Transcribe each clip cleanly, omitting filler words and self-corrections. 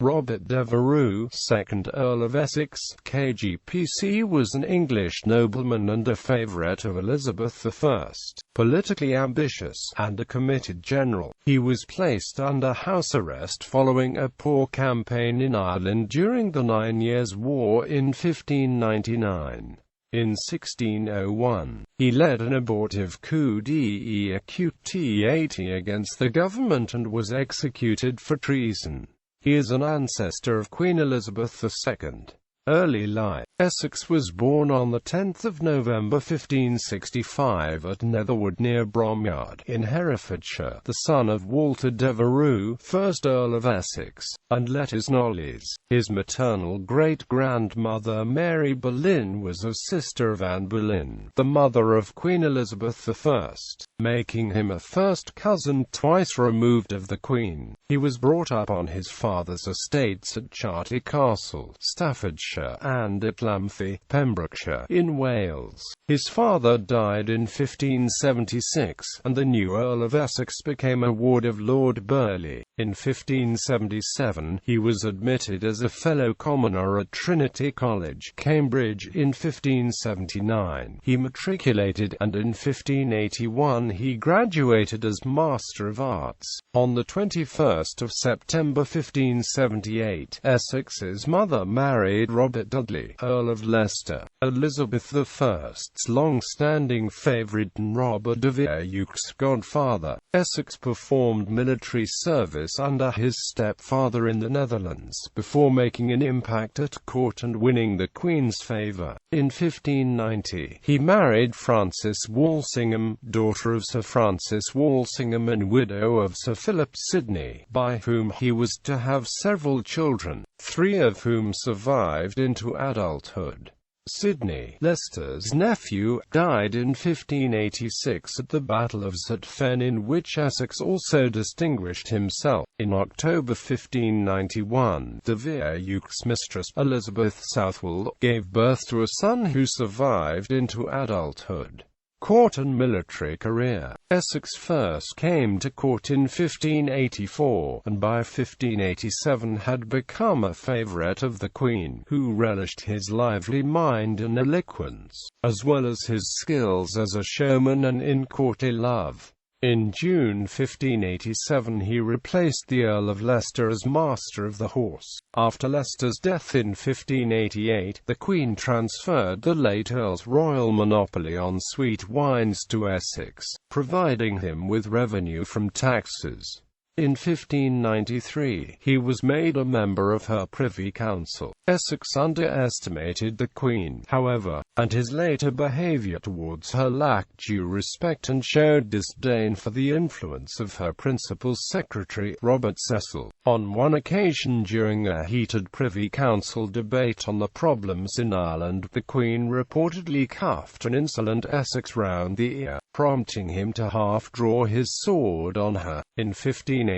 Robert Devereux, 2nd Earl of Essex, KGPC, was an English nobleman and a favourite of Elizabeth I. Politically ambitious, and a committed general, he was placed under house arrest following a poor campaign in Ireland during the 9 Years' War in 1599. In 1601, he led an abortive coup d'etat against the government and was executed for treason. He is an ancestor of Queen Elizabeth II. Early life. Essex was born on 10 November 1565 at Netherwood near Bromyard, in Herefordshire, the son of Walter Devereux, 1st Earl of Essex, and Lettice Knollys. His maternal great-grandmother Mary Boleyn was a sister of Anne Boleyn, the mother of Queen Elizabeth I, making him a first cousin twice removed of the Queen. He was brought up on his father's estates at Chartley Castle, Staffordshire, and at Llanelli, Pembrokeshire, in Wales. His father died in 1576, and the new Earl of Essex became a ward of Lord Burleigh. In 1577, he was admitted as a fellow commoner at Trinity College, Cambridge. In 1579, he matriculated, and in 1581 he graduated as Master of Arts. On the 21st of September 1578, Essex's mother married Robert Dudley, Earl of Leicester, Elizabeth I's long-standing favourite and Robert de Villers' godfather. Essex performed military service under his stepfather in the Netherlands, before making an impact at court and winning the Queen's favour. In 1590, he married Frances Walsingham, daughter of Sir Francis Walsingham and widow of Sir Philip Sidney, by whom he was to have several children, 3 of whom survived into adulthood. Sidney, Leicester's nephew, died in 1586 at the Battle of Zutphen, in which Essex also distinguished himself. In October 1591, de Villers' mistress, Elizabeth Southwell, gave birth to a son who survived into adulthood. Court and military career. Essex first came to court in 1584, and by 1587 had become a favourite of the Queen, who relished his lively mind and eloquence, as well as his skills as a showman and in courtly love. In June 1587 he replaced the Earl of Leicester as Master of the Horse. After Leicester's death in 1588, the Queen transferred the late Earl's royal monopoly on sweet wines to Essex, providing him with revenue from taxes. In 1593, he was made a member of her Privy Council. Essex underestimated the Queen, however, and his later behaviour towards her lacked due respect and showed disdain for the influence of her principal secretary, Robert Cecil. On one occasion during a heated Privy Council debate on the problems in Ireland, the Queen reportedly cuffed an insolent Essex round the ear, prompting him to half-draw his sword on her. In 1589,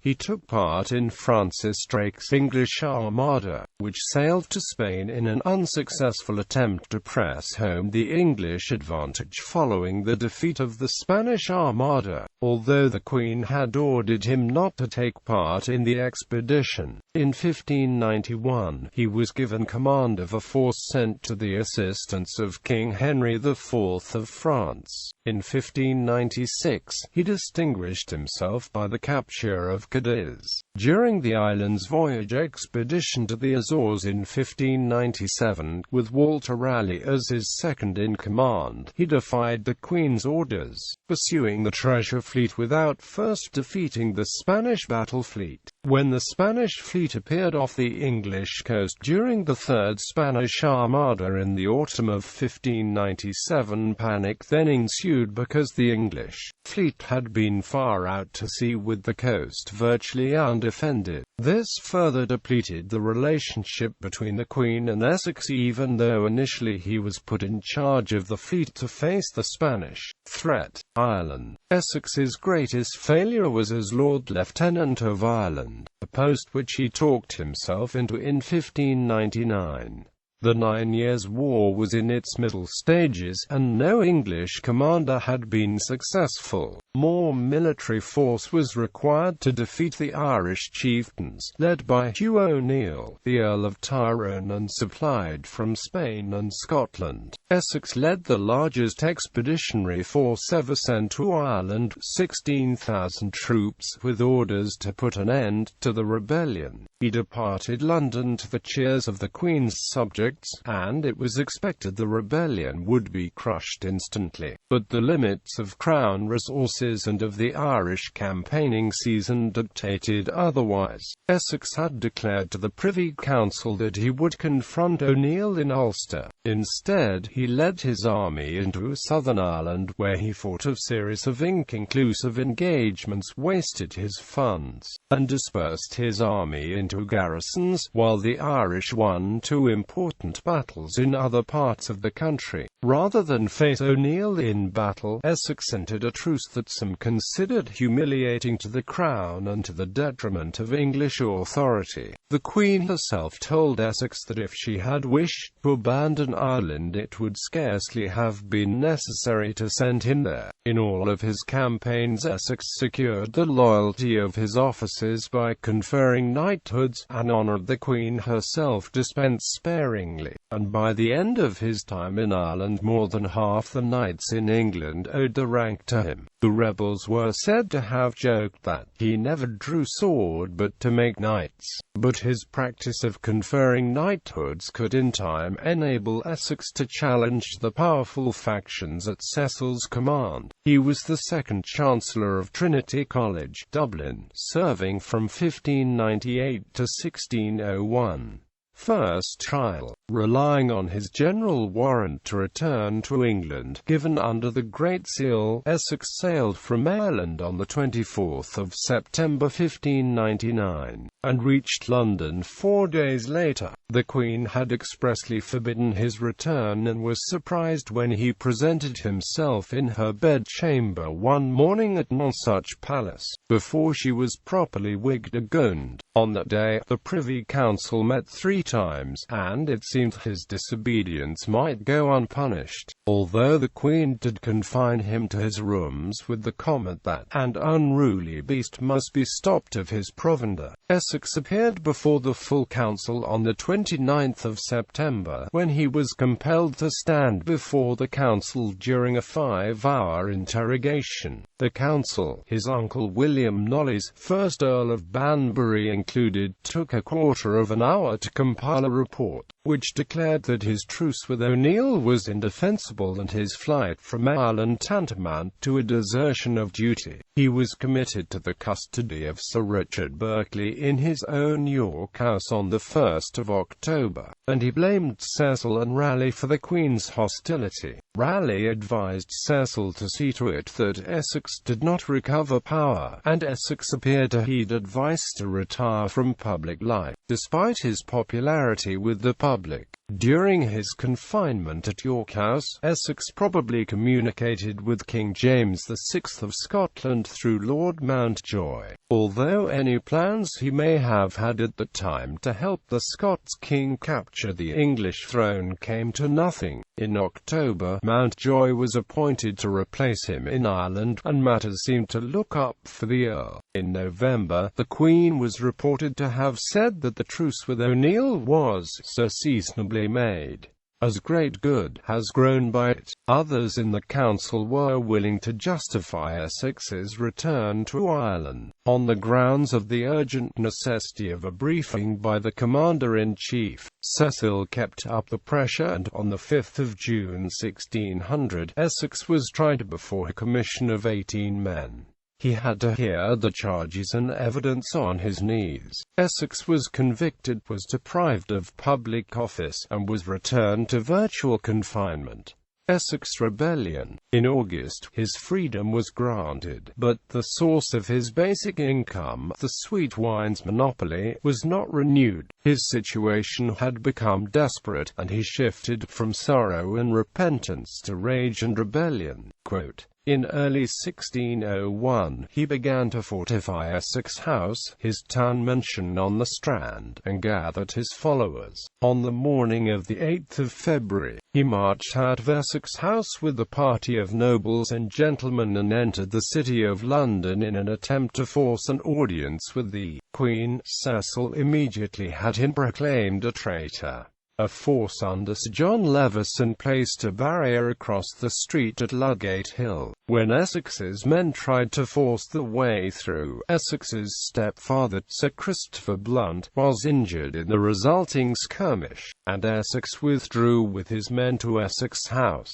he took part in Francis Drake's English Armada, which sailed to Spain in an unsuccessful attempt to press home the English advantage following the defeat of the Spanish Armada, although the Queen had ordered him not to take part in the expedition. In 1591, he was given command of a force sent to the assistance of King Henry IV of France. In 1596, he distinguished himself by the capture of Cadiz. During the island's voyage expedition to the Azores in 1597, with Walter Raleigh as his second-in-command, he defied the Queen's orders, pursuing the treasure fleet without first defeating the Spanish battle fleet. When the Spanish fleet appeared off the English coast during the Third Spanish Armada in the autumn of 1597, panic then ensued because the English fleet had been far out to sea with the coast virtually undefended. This further depleted the relationship between the Queen and Essex, even though initially he was put in charge of the fleet to face the Spanish threat. Ireland. Essex's greatest failure was as Lord Lieutenant of Ireland, a post which he talked himself into in 1599. The 9 Years' War was in its middle stages, and no English commander had been successful. More military force was required to defeat the Irish chieftains, led by Hugh O'Neill, the Earl of Tyrone, and supplied from Spain and Scotland. Essex led the largest expeditionary force ever sent to Ireland, 16,000 troops, with orders to put an end to the rebellion. He departed London to the cheers of the Queen's subjects, and it was expected the rebellion would be crushed instantly. But the limits of Crown resources and of the Irish campaigning season dictated otherwise. Essex had declared to the Privy Council that he would confront O'Neill in Ulster. Instead, he led his army into southern Ireland, where he fought a series of inconclusive engagements, wasted his funds, and dispersed his army into garrisons, while the Irish won 2 important battles in other parts of the country. Rather than face O'Neill in battle, Essex entered a truce that some considered humiliating to the Crown and to the detriment of English authority. The Queen herself told Essex that if she had wished to abandon Ireland, it would scarcely have been necessary to send him there. In all of his campaigns, Essex secured the loyalty of his officers by conferring knighthoods, an honour the Queen herself dispensed sparingly, and by the end of his time in Ireland, more than half the knights in England owed the rank to him. The rebels were said to have joked that he never drew sword but to make knights, but his practice of conferring knighthoods could in time enable Essex to challenge the powerful factions at Cecil's command. He was the second Chancellor of Trinity College, Dublin, serving from 1598 to 1601. First trial. Relying on his general warrant to return to England, given under the Great Seal, Essex sailed from Ireland on the 24th of September 1599, and reached London 4 days later. The Queen had expressly forbidden his return and was surprised when he presented himself in her bedchamber one morning at Nonsuch Palace, before she was properly wigged and gowned. On that day, the Privy Council met 3 times, and it seemed his disobedience might go unpunished, although the Queen did confine him to his rooms with the comment that an unruly beast must be stopped of his provender. Essex appeared before the full council on the 29th of September, when he was compelled to stand before the council during a 5-hour interrogation. The council, his uncle William Knollys, 1st Earl of Banbury included, took a quarter of an hour to compile a report, which declared that his truce with O'Neill was indefensible and his flight from Ireland tantamount to a desertion of duty. He was committed to the custody of Sir Richard Berkeley in his own York house on the 1st of October, and he blamed Cecil and Raleigh for the Queen's hostility. Raleigh advised Cecil to see to it that Essex did not recover power, and Essex appeared to heed advice to retire from public life, despite his popularity with the public. During his confinement at York House, Essex probably communicated with King James VI of Scotland through Lord Mountjoy, although any plans he may have had at the time to help the Scots king capture the English throne came to nothing. In October, Mountjoy was appointed to replace him in Ireland, and matters seemed to look up for the Earl. In November, the Queen was reported to have said that the truce with O'Neill was so seasonably made, as great good has grown by it. Others in the council were willing to justify Essex's return to Ireland, on the grounds of the urgent necessity of a briefing by the Commander-in-Chief. Cecil kept up the pressure, and on the 5th of June 1600, Essex was tried before a commission of 18 men. He had to hear the charges and evidence on his knees. Essex was convicted, was deprived of public office, and was returned to virtual confinement. Essex Rebellion. In August, his freedom was granted, but the source of his basic income, the sweet wines monopoly, was not renewed. His situation had become desperate, and he shifted from sorrow and repentance to rage and rebellion. Quote, In early 1601, he began to fortify Essex House, his town mansion on the Strand, and gathered his followers. On the morning of the 8th of February, he marched out of Essex House with a party of nobles and gentlemen and entered the city of London in an attempt to force an audience with the Queen. Cecil immediately had him proclaimed a traitor. A force under Sir John Leveson placed a barrier across the street at Ludgate Hill. When Essex's men tried to force the way through, Essex's stepfather, Sir Christopher Blunt, was injured in the resulting skirmish, and Essex withdrew with his men to Essex House.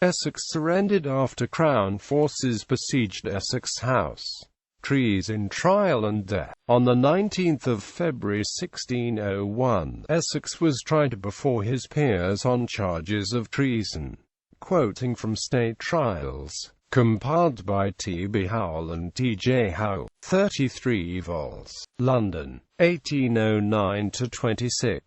Essex surrendered after Crown forces besieged Essex House. Treason Trial and Death. On the 19th of February 1601, Essex was tried before his peers on charges of treason. Quoting from State Trials, compiled by T. B. Howell and T. J. Howe, 33 vols. London, 1809–26.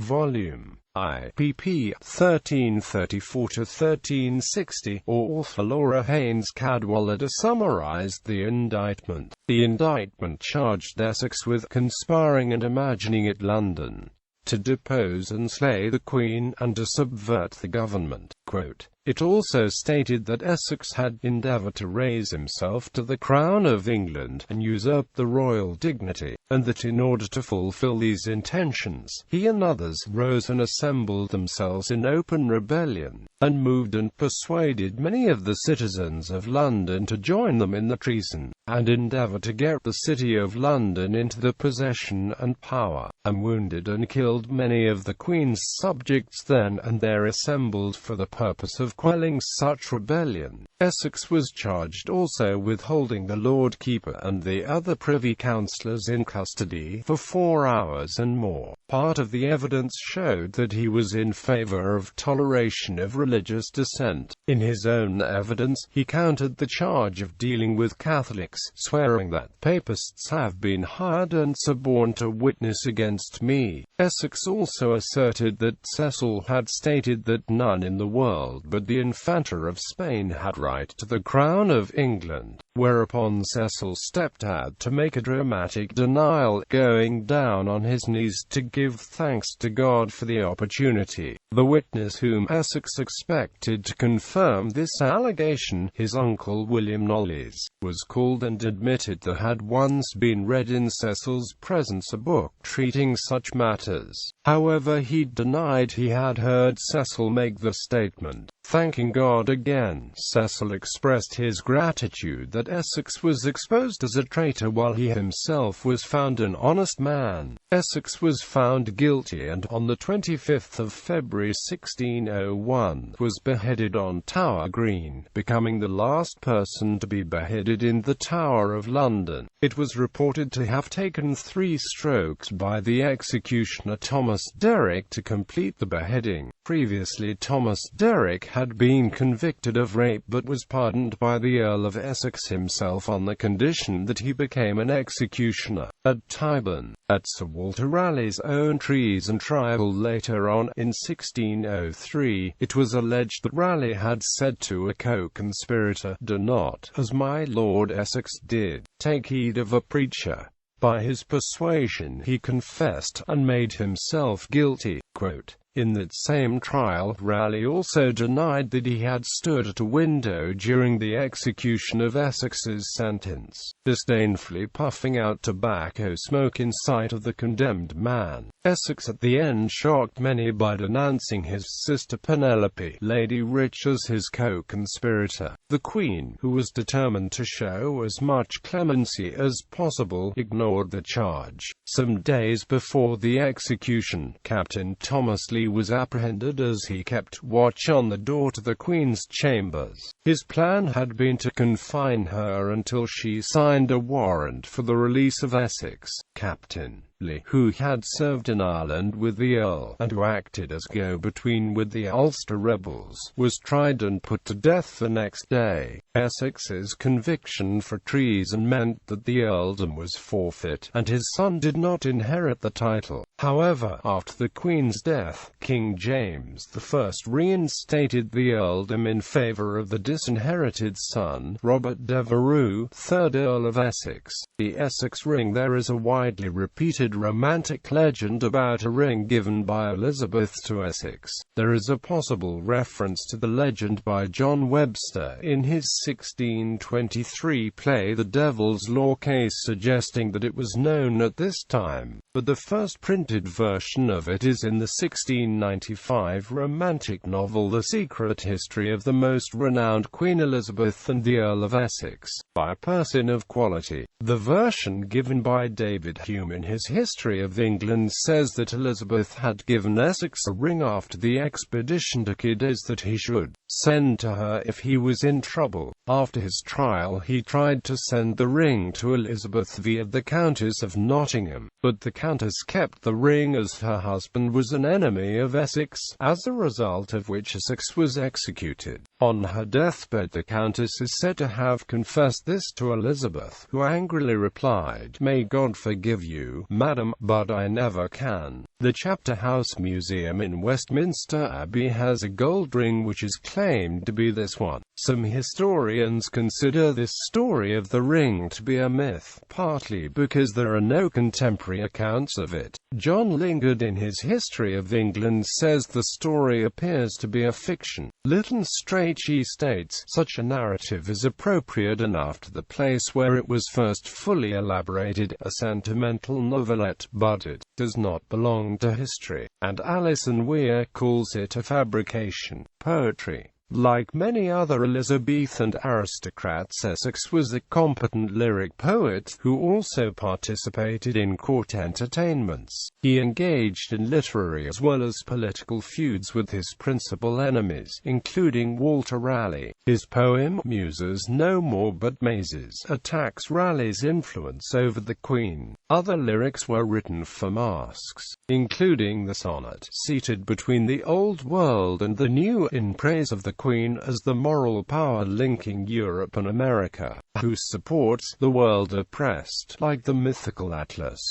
Volume I, pp. 1334–1360, or author Laura Haynes Cadwallader summarized the indictment. The indictment charged Essex with conspiring and imagining at London to depose and slay the Queen, and to subvert the government. Quote, it also stated that Essex had endeavoured to raise himself to the crown of England, and usurp the royal dignity, and that in order to fulfil these intentions, he and others rose and assembled themselves in open rebellion, and moved and persuaded many of the citizens of London to join them in the treason, and endeavour to get the city of London into the possession and power, and wounded and killed many of the Queen's subjects then and there assembled for the purpose of quelling such rebellion. Essex was charged also with holding the Lord Keeper and the other Privy Councillors in custody for 4 hours and more. Part of the evidence showed that he was in favour of toleration of religious dissent. In his own evidence, he countered the charge of dealing with Catholics, swearing that Papists have been hired and suborned to witness against me. Essex also asserted that Cecil had stated that none in the world but the Infanta of Spain had right to the crown of England, whereupon Cecil stepped out to make a dramatic denial, going down on his knees to give thanks to God for the opportunity. The witness whom Essex expected to confirm this allegation, his uncle William Knollys, was called and admitted there had once been read in Cecil's presence a book treating such matters. However, he denied he had heard Cecil make the statement. Thanking God again, Cecil expressed his gratitude that Essex was exposed as a traitor while he himself was found an honest man. Essex was found guilty and, on the 25th of February 1601, was beheaded on Tower Green, becoming the last person to be beheaded in the Tower of London. It was reported to have taken 3 strokes by the executioner Thomas Derrick to complete the beheading. Previously, Thomas Derrick had been convicted of rape but was pardoned by the Earl of Essex himself on the condition that he became an executioner. At Tyburn, at Sir Walter Raleigh's own treason trial later on in 1603, it was alleged that Raleigh had said to a co-conspirator, "Do not, as my Lord Essex did, take heed of a preacher." By his persuasion he confessed, and made himself guilty. Quote, in that same trial, Raleigh also denied that he had stood at a window during the execution of Essex's sentence, disdainfully puffing out tobacco smoke in sight of the condemned man. Essex at the end shocked many by denouncing his sister Penelope, Lady Rich, as his co-conspirator. The Queen, who was determined to show as much clemency as possible, ignored the charge. Some days before the execution, Captain Thomas Lee was apprehended as he kept watch on the door to the Queen's chambers. His plan had been to confine her until she signed a warrant for the release of Essex. Captain who had served in Ireland with the Earl, and who acted as go-between with the Ulster rebels, was tried and put to death the next day. Essex's conviction for treason meant that the earldom was forfeit, and his son did not inherit the title. However, after the Queen's death, King James I reinstated the earldom in favour of the disinherited son, Robert Devereux, 3rd Earl of Essex. The Essex ring. There is a widely repeated romantic legend about a ring given by Elizabeth to Essex. There is a possible reference to the legend by John Webster in his 1623 play The Devil's Law Case, suggesting that it was known at this time, but the first printed version of it is in the 1695 romantic novel The Secret History of the Most Renowned Queen Elizabeth and the Earl of Essex, by a person of quality. The version given by David Hume in his History of England says that Elizabeth had given Essex a ring after the expedition to Cadiz that he should send to her if he was in trouble. After his trial he tried to send the ring to Elizabeth via the Countess of Nottingham, but the Countess kept the ring as her husband was an enemy of Essex, as a result of which Essex was executed. On her deathbed the Countess is said to have confessed this to Elizabeth, who angrily replied, "May God forgive you, madam, but I never can." The Chapter House Museum in Westminster Abbey has a gold ring which is claimed to be this one. Some historians consider this story of the ring to be a myth, partly because there are no contemporary accounts of it. John Lingard in his History of England says the story appears to be a fiction. Lytton Strachey states, such a narrative is appropriate enough to the place where it was first fully elaborated, a sentimental novelette, but it does not belong to history, and Alison Weir calls it a fabrication. Poetry. Like many other Elizabethan aristocrats, Essex was a competent lyric poet, who also participated in court entertainments. He engaged in literary as well as political feuds with his principal enemies, including Walter Raleigh. His poem, Muses No More But Mazes, attacks Raleigh's influence over the Queen. Other lyrics were written for masques, including the sonnet, Seated Between the Old World and the New, in praise of the Queen as the moral power linking Europe and America, who supports the world oppressed, like the mythical Atlas.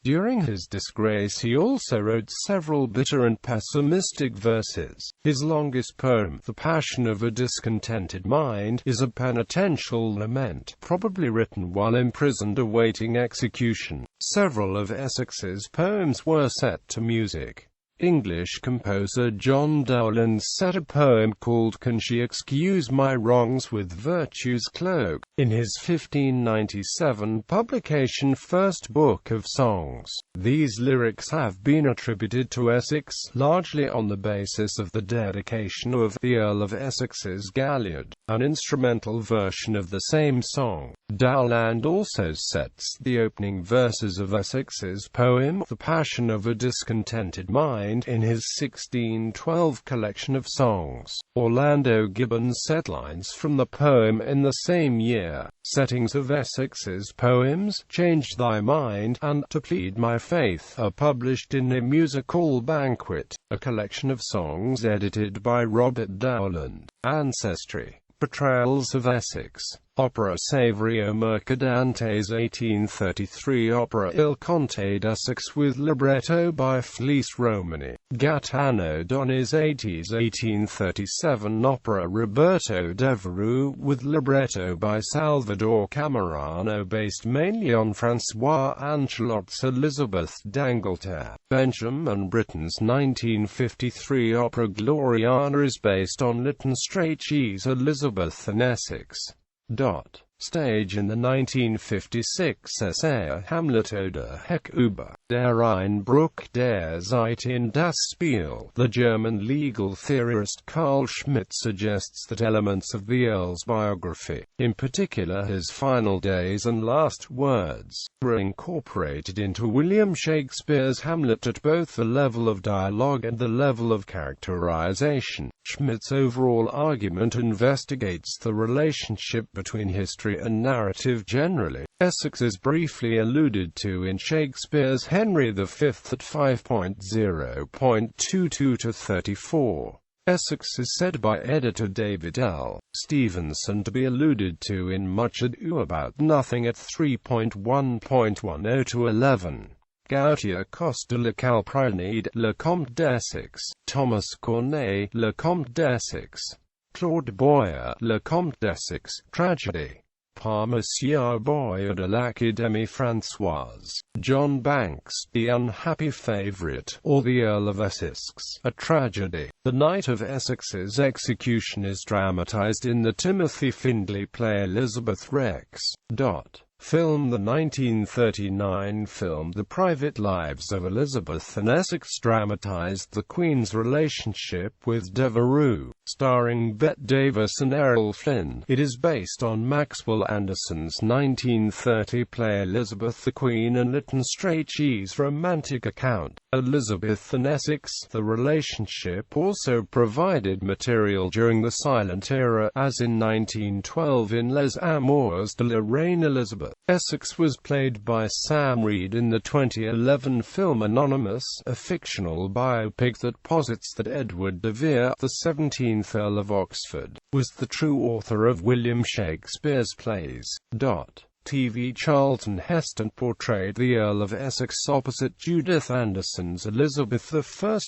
During his disgrace he also wrote several bitter and pessimistic verses. His longest poem, The Passion of a Discontented Mind, is a penitential lament, probably written while imprisoned awaiting execution. Several of Essex's poems were set to music. English composer John Dowland set a poem called Can She Excuse My Wrongs with Virtue's Cloak, in his 1597 publication First Book of Songs. These lyrics have been attributed to Essex, largely on the basis of the dedication of the Earl of Essex's Galliard, an instrumental version of the same song. Dowland also sets the opening verses of Essex's poem, The Passion of a Discontented Mind, in his 1612 collection of songs. Orlando Gibbons set lines from the poem in the same year. Settings of Essex's poems, Change Thy Mind, and To Plead My Faith, are published in A Musical Banquet, a collection of songs edited by Robert Dowland. Ancestry. Portrayals of Essex. Opera Saviorio Mercadantes 1833. Opera Il Conte d'Essex with libretto by Felice Romani. Gaetano Donizetti's 1837 opera Roberto Devereux with libretto by Salvador Camerano, based mainly on François Ancelot's Elizabeth d'Angleterre. Benjamin Britten's 1953 opera Gloriana is based on Lytton Strachey's Elizabeth and Essex. Stage in the 1956 essay Hamlet oder Heck über der Einbruch der Zeit in das Spiel. The German legal theorist Carl Schmitt suggests that elements of the Earl's biography, in particular his final days and last words, were incorporated into William Shakespeare's Hamlet at both the level of dialogue and the level of characterization. Schmitt's overall argument investigates the relationship between history history and narrative generally. Essex is briefly alluded to in Shakespeare's Henry V at 5.0.22-34. Essex is said by editor David L. Stevenson to be alluded to in Much Ado About Nothing at 3.1.10-11. Gautier Coste Le Calprenède, Le Comte d'Essex, Thomas Corneille, Le Comte d'Essex, Claude Boyer, Le Comte d'Essex, Tragedy. Par Monsieur Boyer de l'Académie Françoise, John Banks, The Unhappy Favourite, or The Earl of Essex, a Tragedy. The night of Essex's execution is dramatised in the Timothy Findlay play Elizabeth Rex. Film. The 1939 film The Private Lives of Elizabeth and Essex dramatised the Queen's relationship with Devereux, starring Bette Davis and Errol Flynn. It is based on Maxwell Anderson's 1930 play Elizabeth the Queen and Lytton Strachey's romantic account, Elizabeth and Essex. The relationship also provided material during the silent era, as in 1912 in Les Amours de la Reine Elizabeth. Essex was played by Sam Reed in the 2011 film Anonymous, a fictional biopic that posits that Edward de Vere, the 17th Earl of Oxford, was the true author of William Shakespeare's plays. TV Charlton Heston portrayed the Earl of Essex opposite Judith Anderson's Elizabeth I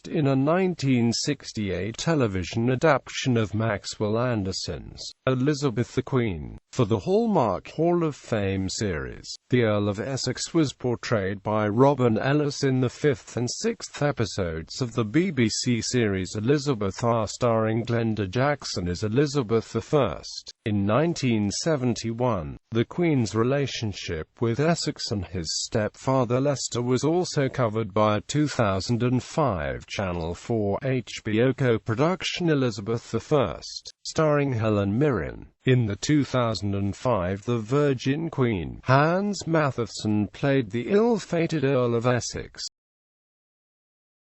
in a 1968 television adaptation of Maxwell Anderson's Elizabeth the Queen. For the Hallmark Hall of Fame series, the Earl of Essex was portrayed by Robin Ellis in the 5th and 6th episodes of the BBC series Elizabeth R, starring Glenda Jackson as Elizabeth I. In 1971, the Queen's relationship with Essex and his stepfather Leicester was also covered by a 2005 Channel 4 HBO co-production Elizabeth I, starring Helen Mirren. In the 2005 The Virgin Queen, Hans Matheson played the ill-fated Earl of Essex.